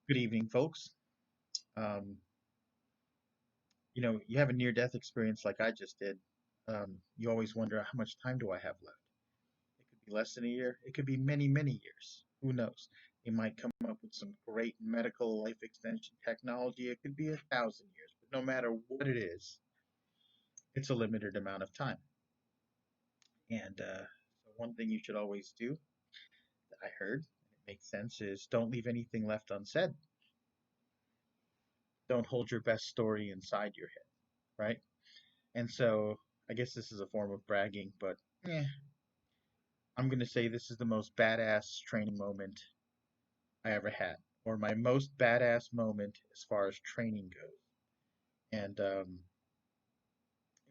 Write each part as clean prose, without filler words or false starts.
Good evening, folks. Um, you have a near-death experience like I just did. You always wonder how much time do I have left? It could be less than a year. It could be many, many years. Who knows? They might come up with some great medical life extension technology. It could be 1,000 years. But no matter what it is, it's a limited amount of time. So one thing you should always do that I heard, and it makes sense, is don't leave anything left unsaid. Don't hold your best story inside your head, right? And so I guess this is a form of bragging, but eh, I'm going to say this is the most badass training moment I ever had, or my most badass moment as far as training goes. And it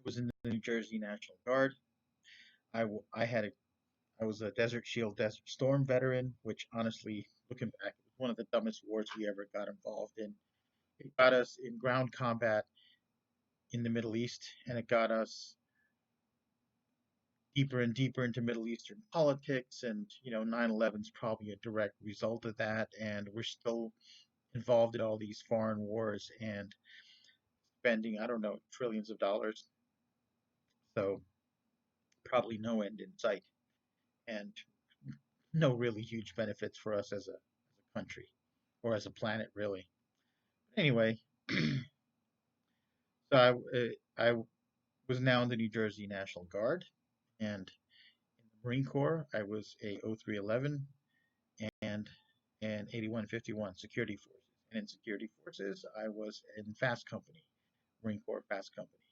was in the New Jersey National Guard. I had I was a Desert Shield, Desert Storm veteran, which honestly, looking back, it was one of the dumbest wars we ever got involved in. It got us in ground combat in the Middle East, and it got us deeper and deeper into Middle Eastern politics, and 9/11 is probably a direct result of that, and we're still involved in all these foreign wars and spending, I don't know, trillions of dollars. So probably no end in sight, and no really huge benefits for us as a country or as a planet, really. Anyway, so I was now in the New Jersey National Guard, and in the Marine Corps, I was a 0311 and an 8151 security forces. And in security forces, I was in Fast Company, Marine Corps Fast Company.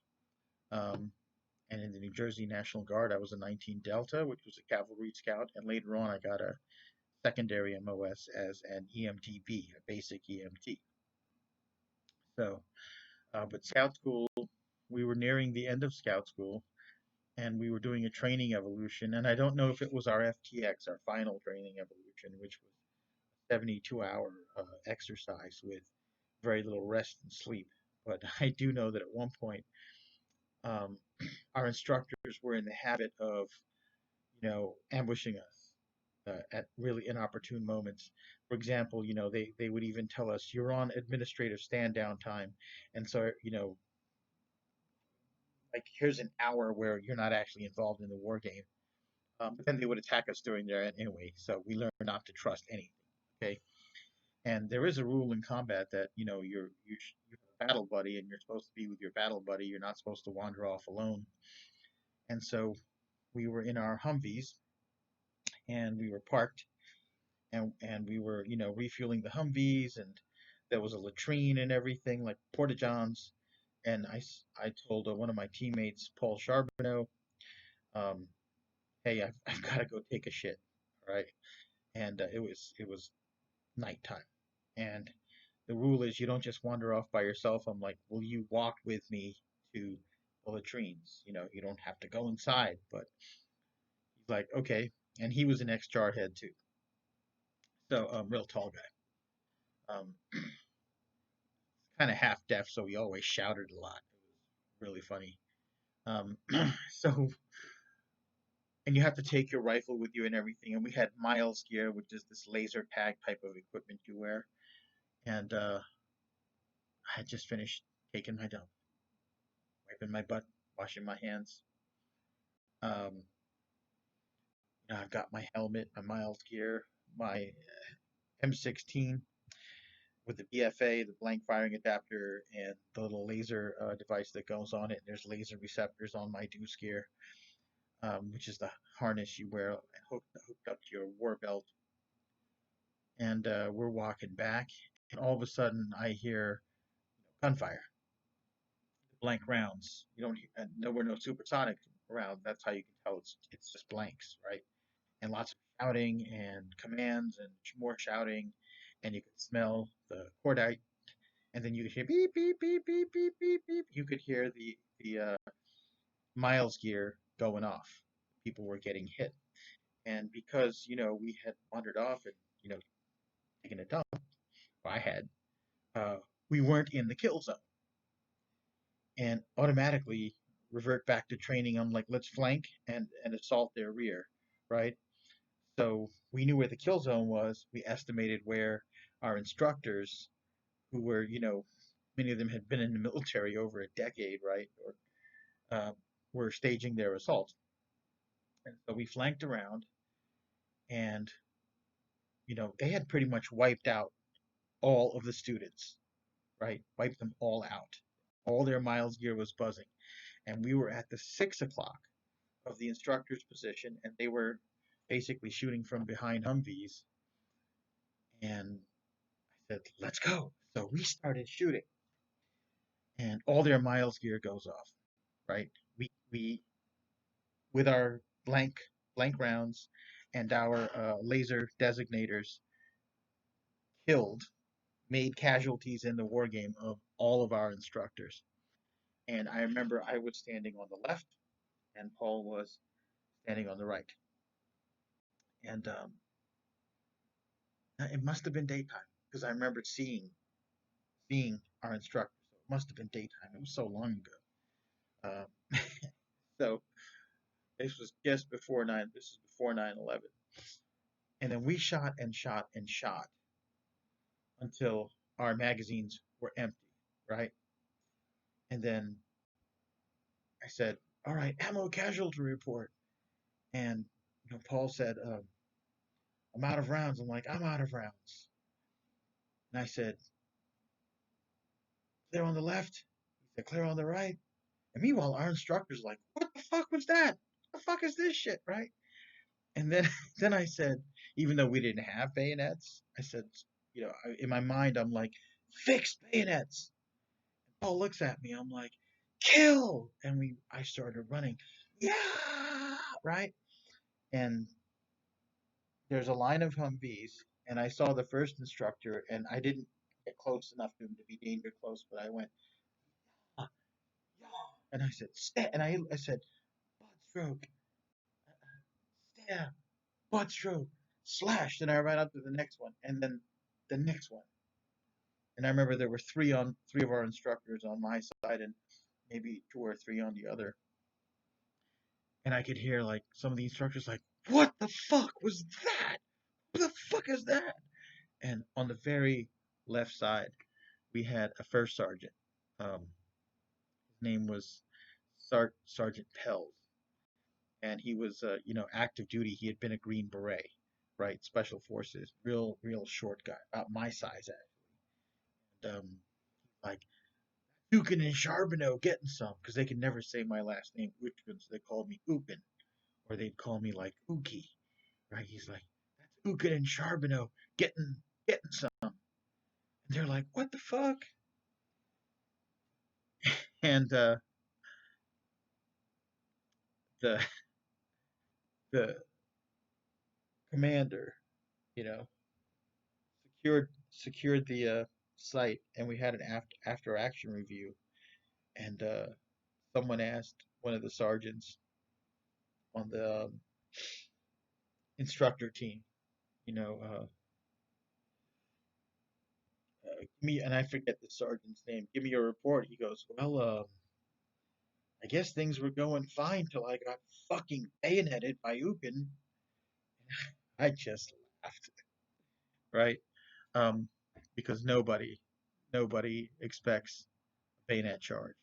Um, and in the New Jersey National Guard, I was a 19 Delta, which was a cavalry scout. And later on, I got a secondary MOS as an EMTB, a basic EMT. So, but Scout School, we were nearing the end of Scout School, and we were doing a training evolution. And I don't know if it was our FTX, our final training evolution, which was 72-hour exercise with very little rest and sleep. But I do know that at one point, um, our instructors were in the habit of, ambushing us at really inopportune moments. For example, they would even tell us, you're on administrative stand down time. And so, like, here's an hour where you're not actually involved in the war game. But then they would attack us during there anyway. So we learned not to trust anything. Okay. And there is a rule in combat that you have a battle buddy, and you're supposed to be with your battle buddy. You're not supposed to wander off alone. And so we were in our Humvees, and we were parked, and we were refueling the Humvees, and there was a latrine and everything, like porta johns. And I told one of my teammates, Paul Charbonneau, um, hey, I've got to go take a shit, all right? And it was nighttime, and the rule is you don't just wander off by yourself. I'm like, will you walk with me to the latrines? You don't have to go inside. But he's like, okay. And he was an ex-jarhead too. So, real tall guy. Kind of half deaf, so he always shouted a lot. It was really funny. Um, so, and you have to take your rifle with you and everything. And we had Miles gear, which is this laser tag type of equipment you wear. And I had just finished taking my dump, wiping my butt, washing my hands. Um, I've got my helmet, my Miles gear, my M16 with the BFA, the blank firing adapter, and the little laser device that goes on it. And there's laser receptors on my Deuce gear, which is the harness you wear hooked up to your war belt. And we're walking back, and all of a sudden I hear gunfire, blank rounds. You don't, there were no supersonic rounds. That's how you can tell it's just blanks, right? And lots of shouting and commands and more shouting, and you could smell the cordite, and then you could hear beep beep beep beep beep beep beep. You could hear the Miles gear going off. People were getting hit, and because we had wandered off and taken a dump, I had, uh, we weren't in the kill zone, and automatically revert back to training. I'm like, let's flank and assault their rear, right? So we knew where the kill zone was. We estimated where our instructors, who were, many of them had been in the military over a decade, right? Or were staging their assault. And so we flanked around, and they had pretty much wiped out all of the students, right? Wiped them all out. All their miles gear was buzzing, and we were at the 6 o'clock of the instructor's position, and they were basically shooting from behind Humvees. And I said, "Let's go." So we started shooting, and all their miles gear goes off, right? We with our blank rounds and our laser designators killed, made casualties in the war game of all of our instructors. And I remember I was standing on the left, and Paul was standing on the right. And it must have been daytime because I remember seeing our instructor. So it must have been daytime. It was so long ago. So this was just before nine. This is before 9/11. And then we shot and shot and shot until our magazines were empty, right? And then I said, "All right, ammo casualty report." And Paul said, "I'm out of rounds." I'm like, "I'm out of rounds." And I said, "Clear on the left." He said, "Clear on the right." And meanwhile, our instructor's like, "What the fuck was that? What the fuck is this shit?" Right? And then then I said, even though we didn't have bayonets, I said, in my mind, I'm like, "Fix bayonets." Paul looks at me. I'm like, "Kill!" And I started running. Yeah, right. And there's a line of Humvees, and I saw the first instructor, and I didn't get close enough to him to be danger close, but I went, "Ah, yeah," and I said, "Stay," and I said, "Butt stroke, stab, butt stroke, slash," and I ran up to the next one, and then the next one, and I remember there were three of our instructors on my side, and maybe two or three on the other, and I could hear like some of the instructors like, "What the fuck was that? What the fuck is that?" And on the very left side, we had a first sergeant. His name was Sergeant Pels, and he was, active duty. He had been a Green Beret, right? Special Forces, real short guy, about my size actually. And like Dukin and Charbonneau getting some because they could never say my last name, Utkin, so they called me Upin, or they'd call me like Uki, right? He's like, "That's Ukin and Charbonneau getting some," and they're like, "What the fuck?" And the the commander, you know, secured the site, and we had an after action review. And someone asked one of the sergeants on the instructor team, you know, me, and I forget the sergeant's name. "Give me your report." He goes, "Well, I guess things were going fine till I got fucking bayoneted by Ukin." I just laughed, right? Um, because nobody expects a bayonet charge.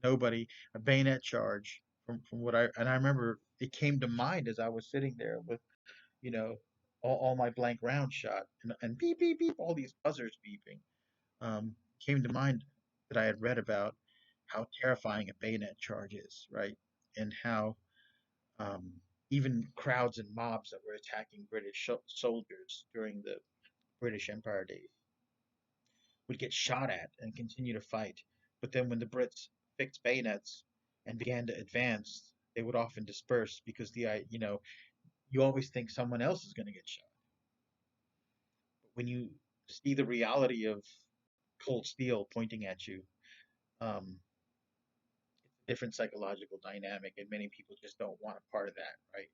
Nobody a bayonet charge from what I remember it came to mind as I was sitting there with you know all my blank rounds shot, and beep beep beep, all these buzzers beeping. Came to mind that I had read about how terrifying a bayonet charge is, right? And how um, even crowds and mobs that were attacking British soldiers during the British Empire days would get shot at and continue to fight. But then when the Brits fixed bayonets and began to advance, they would often disperse because you always think someone else is going to get shot. But when you see the reality of cold steel pointing at you, um, it's a different psychological dynamic, and many people just don't want a part of that, right?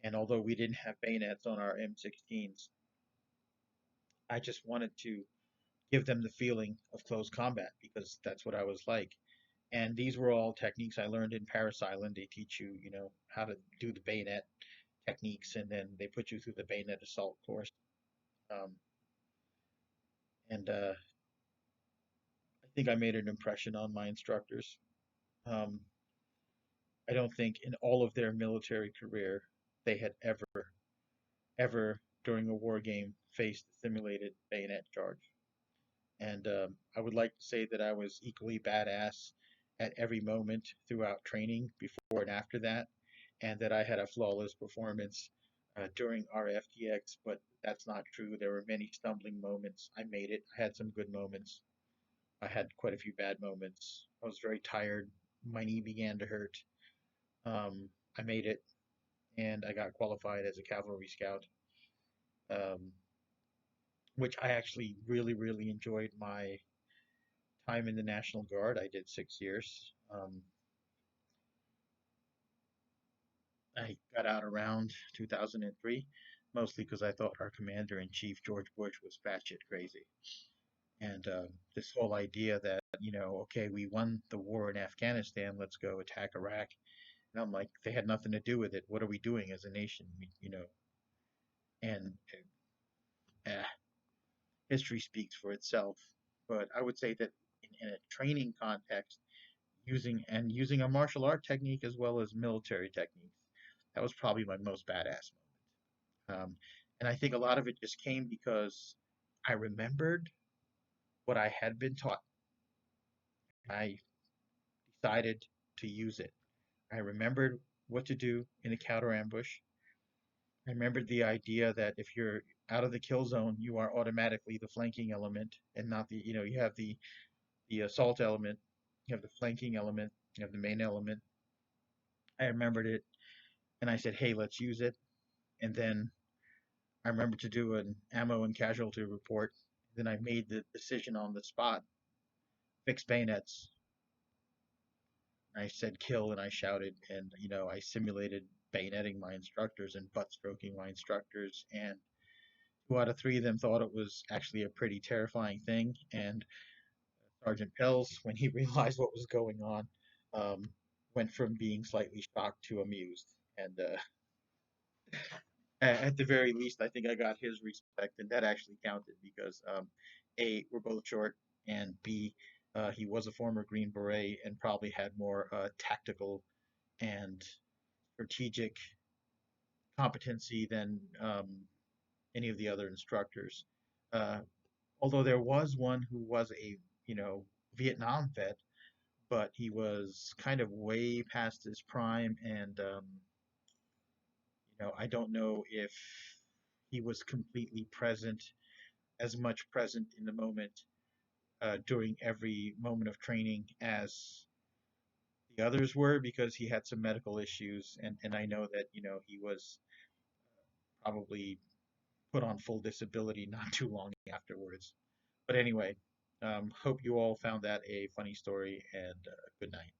And although we didn't have bayonets on our M16s, I just wanted to give them the feeling of close combat because that's what I was like. And these were all techniques I learned in Paris Island. They teach you, how to do the bayonet techniques, and then they put you through the bayonet assault course. Um, and I think I made an impression on my instructors. Um, I don't think in all of their military career they had ever during a war game faced a simulated bayonet charge. And I would like to say that I was equally badass at every moment throughout training, before and after that, and that I had a flawless performance during RFDX, but that's not true. There were many stumbling moments. I made it. I had some good moments. I had quite a few bad moments. I was very tired. My knee began to hurt. I made it, and I got qualified as a cavalry scout, um, which I actually really enjoyed my time in the National Guard. I did 6 years. I got out around 2003, mostly because I thought our commander in chief, George Bush, was batshit crazy. And this whole idea that, okay, we won the war in Afghanistan, let's go attack Iraq. And I'm like, they had nothing to do with it. What are we doing as a nation? And uh, history speaks for itself. But I would say that in a training context, using a martial art technique as well as military techniques, that was probably my most badass moment. And I think a lot of it just came because I remembered what I had been taught. I decided to use it. I remembered what to do in a counter ambush. I remembered the idea that if you're out of the kill zone, you are automatically the flanking element and not you have the assault element, you have the flanking element, you have the main element. I remembered it and I said, hey, let's use it. And then I remembered to do an ammo and casualty report. Then I made the decision on the spot, fix bayonets. I said kill and I shouted, and I simulated bayoneting my instructors and butt stroking my instructors, and 2 out of 3 of them thought it was actually a pretty terrifying thing. And Sergeant Pills, when he realized what was going on, um, went from being slightly shocked to amused. And at the very least, I think I got his respect, and that actually counted because A, we're both short, and B, he was a former Green Beret and probably had more tactical and strategic competency than any of the other instructors. Uh, Although there was one who was a Vietnam vet, but he was kind of way past his prime, and I don't know if he was completely present, as much present in the moment during every moment of training as the others were, because he had some medical issues, and I know that he was probably put on full disability not too long afterwards. But anyway, hope you all found that a funny story, and good night.